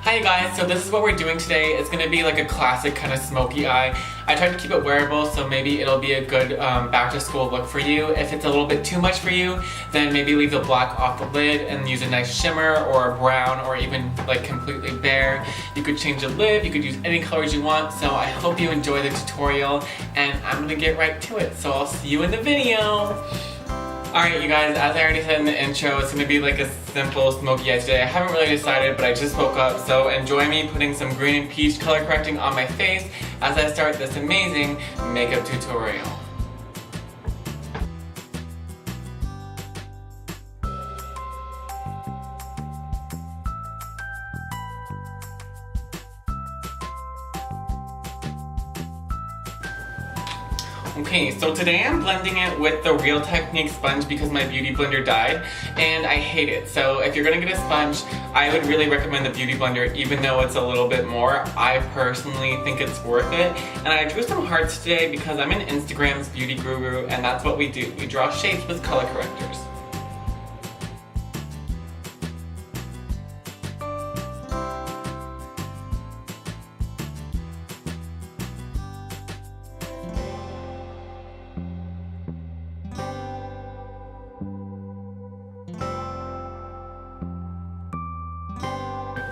Hi guys, so this is what we're doing today. It's going to be like a classic kind of smoky eye. I tried to keep it wearable, so maybe it'll be a good back to school look for you. If it's a little bit too much for you, then maybe leave the black off the lid and use a nice shimmer or a brown or even like completely bare. You could change the lid, you could use any colors you want, so I hope you enjoy the tutorial and I'm going to get right to it. So I'll see you in the video. Alright you guys, as I already said in the intro, it's going to be like a simple smoky eye today. I haven't really decided, but I just woke up, so enjoy me putting some green and peach color correcting on my face as I start this amazing makeup tutorial. Okay, so today I'm blending it with the Real Technique sponge because my beauty blender died and I hate it. So if you're gonna get a sponge, I would really recommend the beauty blender even though it's a little bit more. I personally think it's worth it. And I drew some hearts today because I'm in Instagram's beauty guru and that's what we do. We draw shapes with color correctors.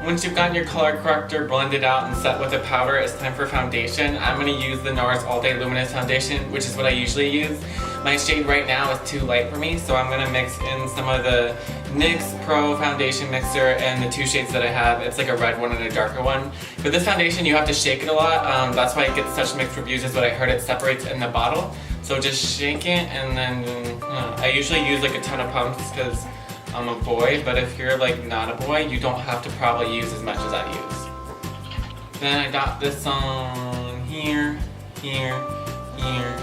Once you've gotten your color corrector blended out and set with a powder, it's time for foundation. I'm going to use the NARS All Day Luminous Foundation, which is what I usually use. My shade right now is too light for me, so I'm going to mix in some of the NYX Pro Foundation Mixer and the two shades that I have. It's like a red one and a darker one. For this foundation, you have to shake it a lot. That's why it gets such mixed reviews, is what I heard. It separates in the bottle. So just shake it, and then I usually use like a ton of pumps because I'm a boy, but if you're like not a boy, you don't have to probably use as much as I use. Then I got this on here, here, here.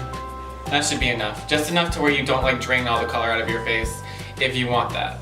That should be enough. Just enough to where you don't like drain all the color out of your face if you want that.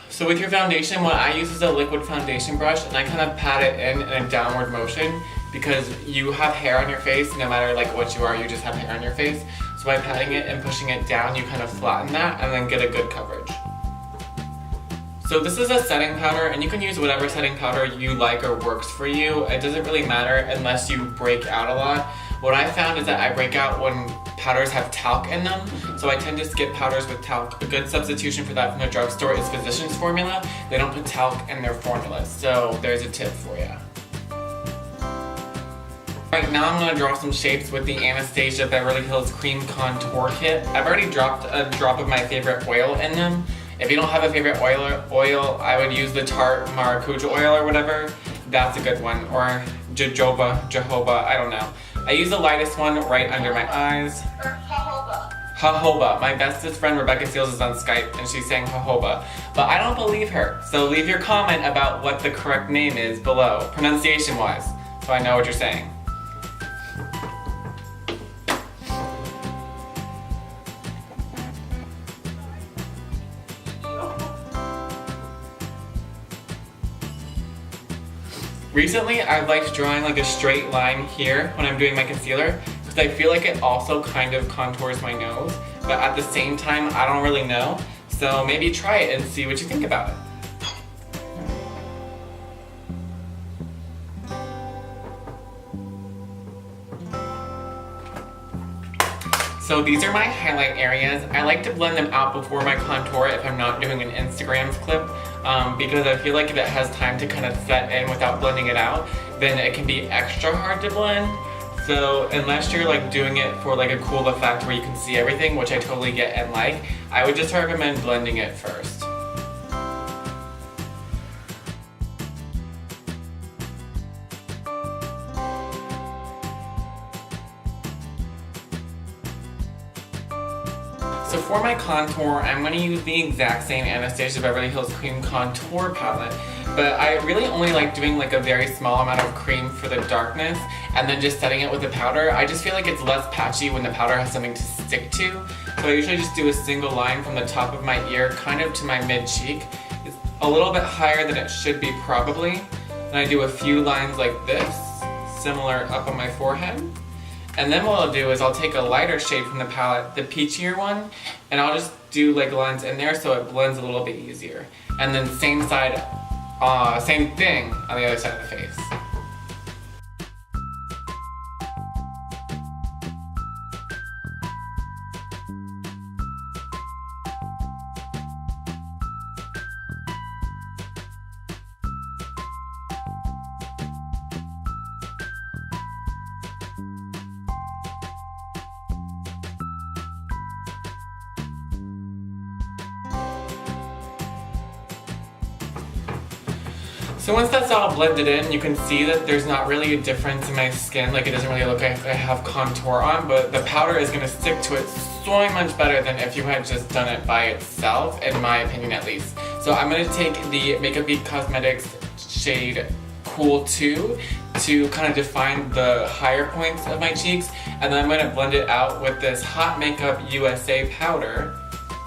So with your foundation, what I use is a liquid foundation brush and I kind of pat it in a downward motion because you have hair on your face, no matter like what you are, you just have hair on your face. So by patting it and pushing it down, you kind of flatten that and then get a good coverage. So this is a setting powder and you can use whatever setting powder you like or works for you. It doesn't really matter unless you break out a lot. What I found is that I break out when powders have talc in them, so I tend to skip powders with talc. A good substitution for that from the drugstore is Physicians Formula. They don't put talc in their formulas, so there's a tip for you. Right now I'm going to draw some shapes with the Anastasia Beverly Hills Cream Contour Kit. I've already dropped a drop of my favorite oil in them. If you don't have a favorite oil, I would use the Tarte Maracuja oil or whatever. That's a good one, or jojoba, I don't know. I use the lightest one right under my eyes. Or jojoba. Jojoba. My bestest friend Rebecca Seals is on Skype and she's saying jojoba. But I don't believe her. So leave your comment about what the correct name is below, pronunciation wise, so I know what you're saying. Recently, I've liked drawing like a straight line here when I'm doing my concealer because I feel like it also kind of contours my nose, but at the same time, I don't really know. So maybe try it and see what you think about it. So these are my highlight areas. I like to blend them out before my contour if I'm not doing an Instagram clip because I feel like if it has time to kind of set in without blending it out, then it can be extra hard to blend. So unless you're like doing it for like a cool effect where you can see everything, which I totally get and like, I would just recommend blending it first. So for my contour, I'm going to use the exact same Anastasia Beverly Hills Cream Contour palette, but I really only like doing like a very small amount of cream for the darkness and then just setting it with the powder. I just feel like it's less patchy when the powder has something to stick to. So I usually just do a single line from the top of my ear kind of to my mid-cheek. It's a little bit higher than it should be probably. And I do a few lines like this, similar up on my forehead. And then what I'll do is I'll take a lighter shade from the palette, the peachier one, and I'll just do like lines in there so it blends a little bit easier. And then same side, same thing on the other side of the face. So once that's all blended in, you can see that there's not really a difference in my skin. Like, it doesn't really look like I have contour on, but the powder is gonna stick to it so much better than if you had just done it by itself, in my opinion at least. So I'm gonna take the Makeup Beat Cosmetics shade Cool 2 to kind of define the higher points of my cheeks, and then I'm gonna blend it out with this Hot Makeup USA powder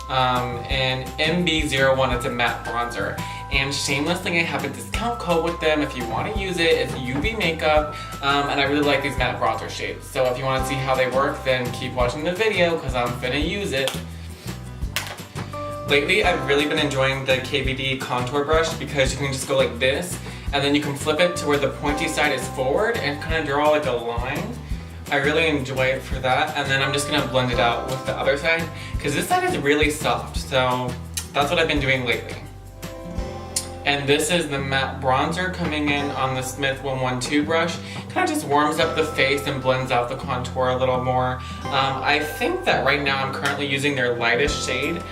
in MB01. It's a matte bronzer. And shamelessly, I have a discount code with them if you want to use it. It's UV Makeup, and I really like these matte bronzer shades. So if you want to see how they work, then keep watching the video because I'm finna use it. Lately, I've really been enjoying the KVD contour brush because you can just go like this, and then you can flip it to where the pointy side is forward and kind of draw like a line. I really enjoy it for that, and then I'm just gonna blend it out with the other side because this side is really soft, so that's what I've been doing lately. And this is the matte bronzer coming in on the Smith 112 brush. Kind of just warms up the face and blends out the contour a little more. I think that right now I'm currently using their lightest shade,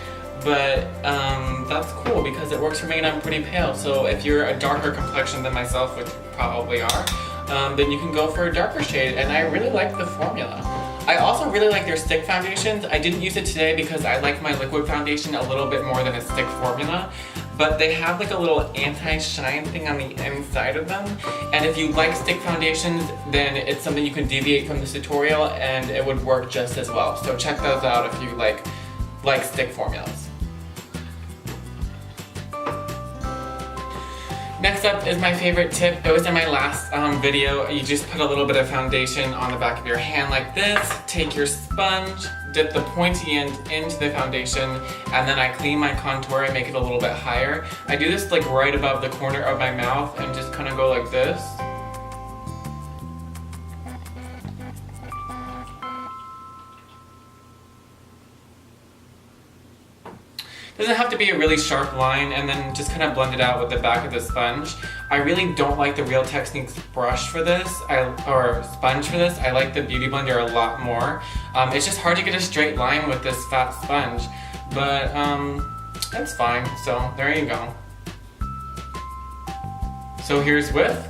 but that's cool because it works for me and I'm pretty pale. So if you're a darker complexion than myself, which you probably are, then you can go for a darker shade, and I really like the formula. I also really like their stick foundations. I didn't use it today because I like my liquid foundation a little bit more than a stick formula, but they have like a little anti-shine thing on the inside of them, and if you like stick foundations, then it's something you can deviate from this tutorial and it would work just as well. So check those out if you like stick formulas. Next up is my favorite tip. It was in my last video. You just put a little bit of foundation on the back of your hand like this, take your sponge, dip the pointy end into the foundation, and then I clean my contour and make it a little bit higher. I do this like right above the corner of my mouth and just kind of go like this. Doesn't have to be a really sharp line, and then just kind of blend it out with the back of the sponge. I really don't like the Real Techniques brush for this, or sponge for this. I like the Beauty Blender a lot more. It's just hard to get a straight line with this fat sponge, but that's fine. So there you go. So here's with,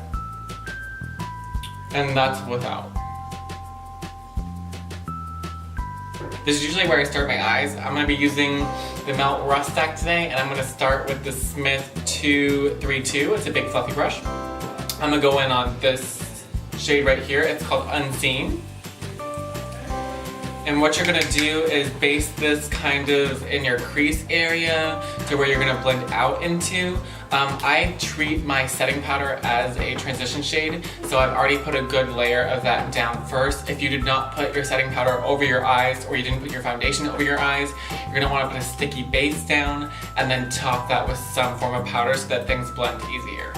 and that's without. This is usually where I start my eyes. I'm going to be using the Melt Rust Stack today, and I'm going to start with the Smith 232. It's a big fluffy brush. I'm going to go in on this shade right here. It's called Unseen. And what you're going to do is base this kind of in your crease area to where you're going to blend out into. I treat my setting powder as a transition shade, so I've already put a good layer of that down first. If you did not put your setting powder over your eyes, or you didn't put your foundation over your eyes, you're going to want to put a sticky base down and then top that with some form of powder so that things blend easier.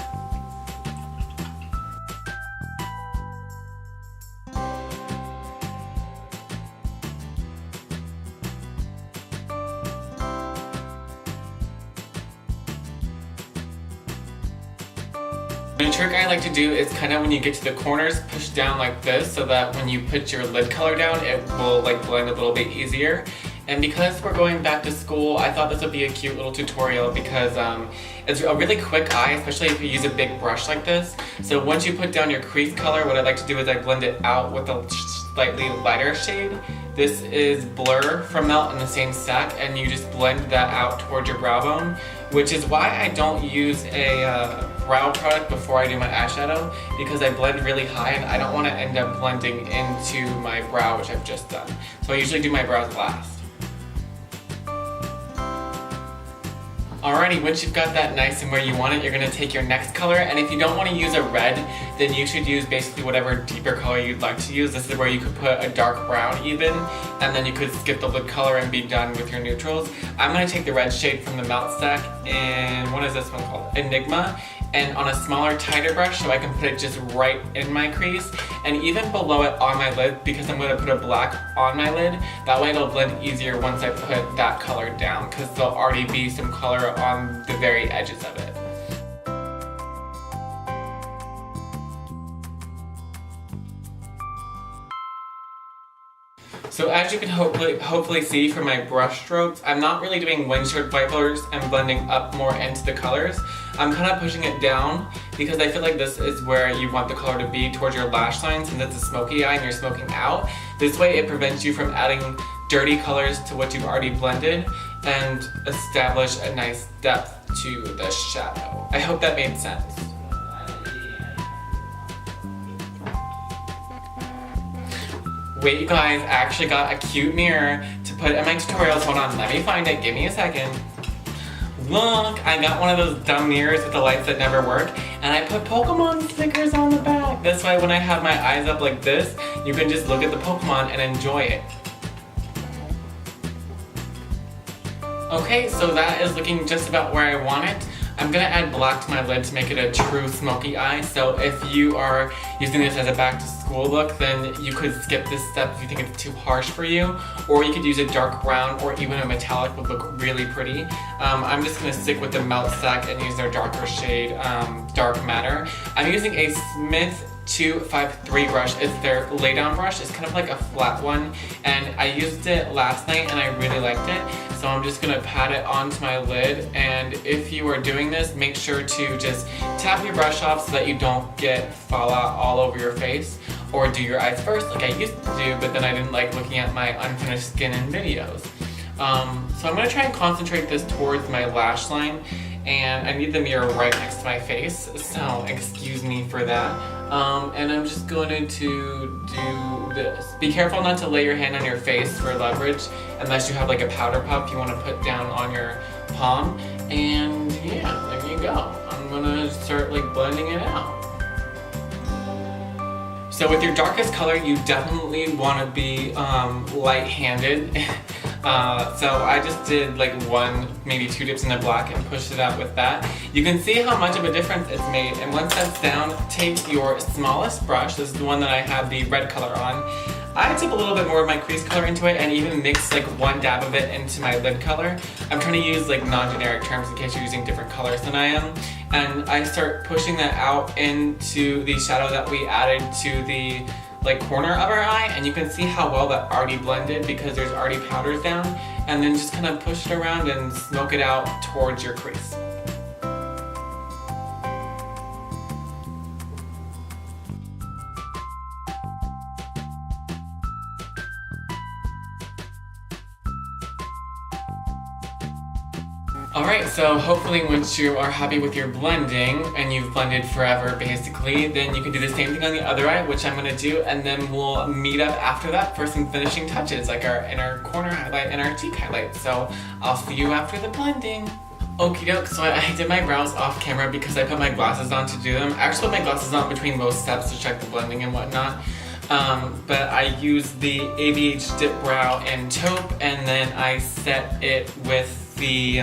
The trick I like to do is kind of when you get to the corners, push down like this so that when you put your lid color down, it will like blend a little bit easier. And because we're going back to school, I thought this would be a cute little tutorial because it's a really quick eye, especially if you use a big brush like this. So once you put down your crease color, what I like to do is I blend it out with a slightly lighter shade. This is Blur from Melt in the same stack, and you just blend that out towards your brow bone, which is why I don't use a brow product before I do my eyeshadow because I blend really high and I don't want to end up blending into my brow, which I've just done. So I usually do my brows last. Alrighty, once you've got that nice and where you want it, you're going to take your next color, and if you don't want to use a red, then you should use basically whatever deeper color you'd like to use. This is where you could put a dark brown even, and then you could skip the lid color and be done with your neutrals. I'm going to take the red shade from the Melt Stack in, what is this one called? Enigma, and on a smaller, tighter brush so I can put it just right in my crease and even below it on my lid because I'm going to put a black on my lid. That way it'll blend easier once I put that color down because there'll already be some color on the very edges of it. So as you can hopefully see from my brush strokes, I'm not really doing windshield wipers and blending up more into the colors. I'm kind of pushing it down because I feel like this is where you want the color to be towards your lash line since it's a smoky eye and you're smoking out. This way it prevents you from adding dirty colors to what you've already blended and establish a nice depth to the shadow. I hope that made sense. Wait, you guys, I actually got a cute mirror to put in my tutorials. Hold on, let me find it. Give me a second. Look, I got one of those dumb mirrors with the lights that never work, and I put Pokemon stickers on the back. This way, when I have my eyes up like this, you can just look at the Pokemon and enjoy it. Okay, so that is looking just about where I want it. I'm gonna add black to my lid to make it a true smoky eye. So if you are using this as a back to school look, then you could skip this step if you think it's too harsh for you, or you could use a dark brown or even a metallic would look really pretty. I'm just gonna stick with the Melt Stack and use their darker shade, Dark Matter. I'm using a Smith 253 brush. It's their laydown brush. It's kind of like a flat one, and I used it last night and I really liked it. So I'm just gonna pat it onto my lid, and if you are doing this, make sure to just tap your brush off so that you don't get fallout all over your face, or do your eyes first like I used to do, but then I didn't like looking at my unfinished skin in videos. So I'm gonna try and concentrate this towards my lash line, and I need the mirror right next to my face, so excuse me for that. And I'm just going to do this. Be careful not to lay your hand on your face for leverage, unless you have like a powder puff you want to put down on your palm. And yeah, there you go. I'm gonna start like blending it out. So with your darkest color, you definitely want to be light-handed. So I just did like one, maybe two dips in the black and pushed it out with that. You can see how much of a difference it's made. And once that's down, take your smallest brush. This is the one that I have the red color on. I took a little bit more of my crease color into it and even mixed like one dab of it into my lid color. I'm trying to use like non-generic terms in case you're using different colors than I am. And I start pushing that out into the shadow that we added to the like corner of our eye, and you can see how well that already blended because there's already powders down, and then just kind of push it around and smoke it out towards your crease. Alright, so hopefully once you are happy with your blending, and you've blended forever basically, then you can do the same thing on the other eye, which I'm going to do, and then we'll meet up after that for some finishing touches, like our inner corner highlight and our cheek highlight. So I'll see you after the blending. Okie doke, so I did my brows off camera because I put my glasses on to do them. I actually put my glasses on between most steps to check the blending and whatnot. But I used the ABH Dip Brow in Taupe, and then I set it with the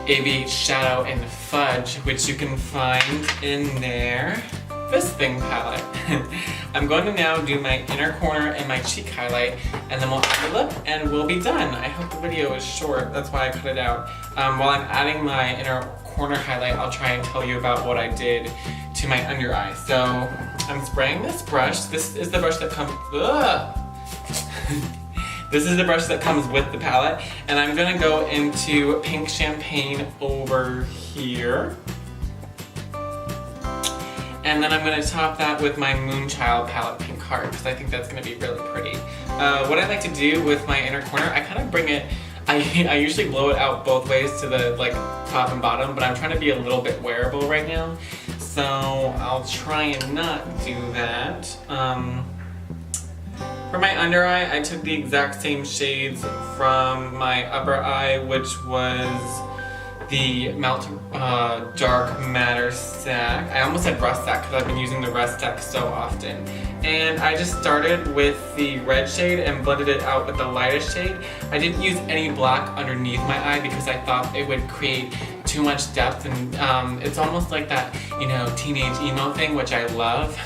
ABH Shadow in Fudge, which you can find in their This Thing palette. I'm going to now do my inner corner and my cheek highlight, and then we'll add the lip and we'll be done. I hope the video is short, that's why I cut it out. While I'm adding my inner corner highlight, I'll try and tell you about what I did to my under eye. So I'm spraying this brush. This is the brush that comes, This is the brush that comes with the palette, and I'm gonna go into Pink Champagne over here. And then I'm gonna top that with my Moonchild palette, Pink Heart, because I think that's gonna be really pretty. What I like to do with my inner corner, I kind of bring it, I usually blow it out both ways to the like top and bottom, but I'm trying to be a little bit wearable right now. So I'll try and not do that. For my under eye, I took the exact same shades from my upper eye, which was the Melt Dark Matter stack. I almost said rust stack because I've been using the rust stack so often. And I just started with the red shade and blended it out with the lightest shade. I didn't use any black underneath my eye because I thought it would create too much depth, and it's almost like that, you know, teenage emo thing, which I love.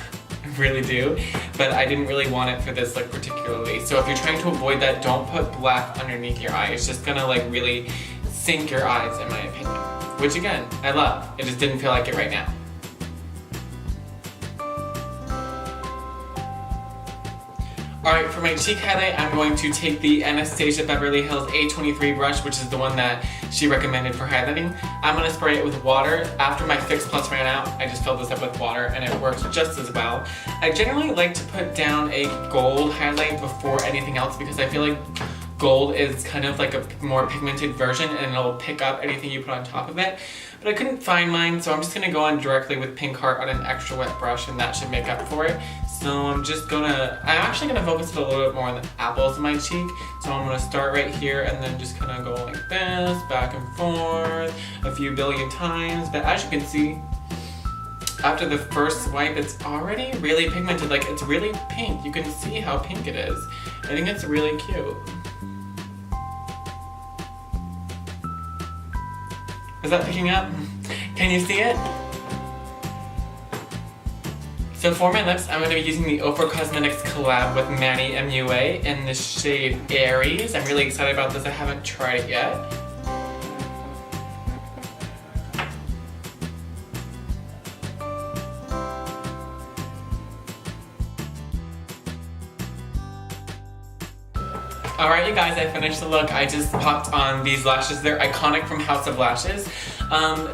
I really do, but I didn't really want it for this look particularly. So if you're trying to avoid that, don't put black underneath your eye. It's just gonna like really sink your eyes, in my opinion. Which again, I love. It just didn't feel like it right now. Alright, for my cheek highlight, I'm going to take the Anastasia Beverly Hills A23 brush, which is the one that she recommended for highlighting. I'm going to spray it with water. After my Fix Plus ran out, I just filled this up with water and it works just as well. I generally like to put down a gold highlight before anything else because I feel like gold is kind of like a more pigmented version and it'll pick up anything you put on top of it. But I couldn't find mine, so I'm just going to go on directly with Pink Heart on an extra wet brush and that should make up for it. So I'm actually gonna focus it a little bit more on the apples of my cheek. So I'm gonna start right here and then just kind of go like this, back and forth, a few billion times. But as you can see, after the first swipe, it's already really pigmented. Like, it's really pink. You can see how pink it is. I think it's really cute. Is that picking up? Can you see it? So for my lips, I'm going to be using the Ofra Cosmetics collab with Manny MUA in the shade Aries. I'm really excited about this. I haven't tried it yet. Alright you guys, I finished the look. I just popped on these lashes. They're iconic from House of Lashes.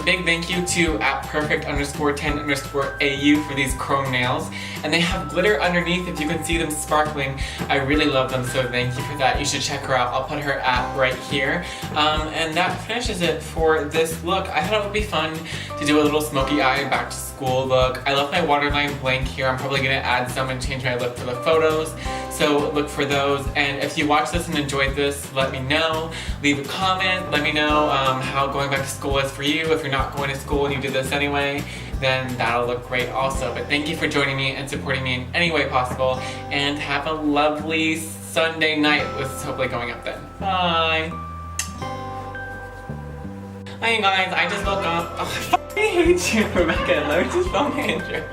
Big thank you to @perfect_10_AU for these chrome nails. And they have glitter underneath if you can see them sparkling. I really love them, so thank you for that. You should check her out. I'll put her app right here. And that finishes it for this look. I thought it would be fun to do a little Smokey Eye back to school look. I left my waterline blank here. I'm probably going to add some and change my look for the photos. So look for those. And if you watched this and enjoyed this, let me know. Leave a comment. Let me know how going back to school is for you. If you're not going to school and you did this anyway, then that'll look great also. But thank you for joining me and supporting me in any way possible. And have a lovely Sunday night. This is hopefully going up then. Bye. Hi you guys, I just woke up. Oh, I hate you, Rebecca. Let me just film my intro.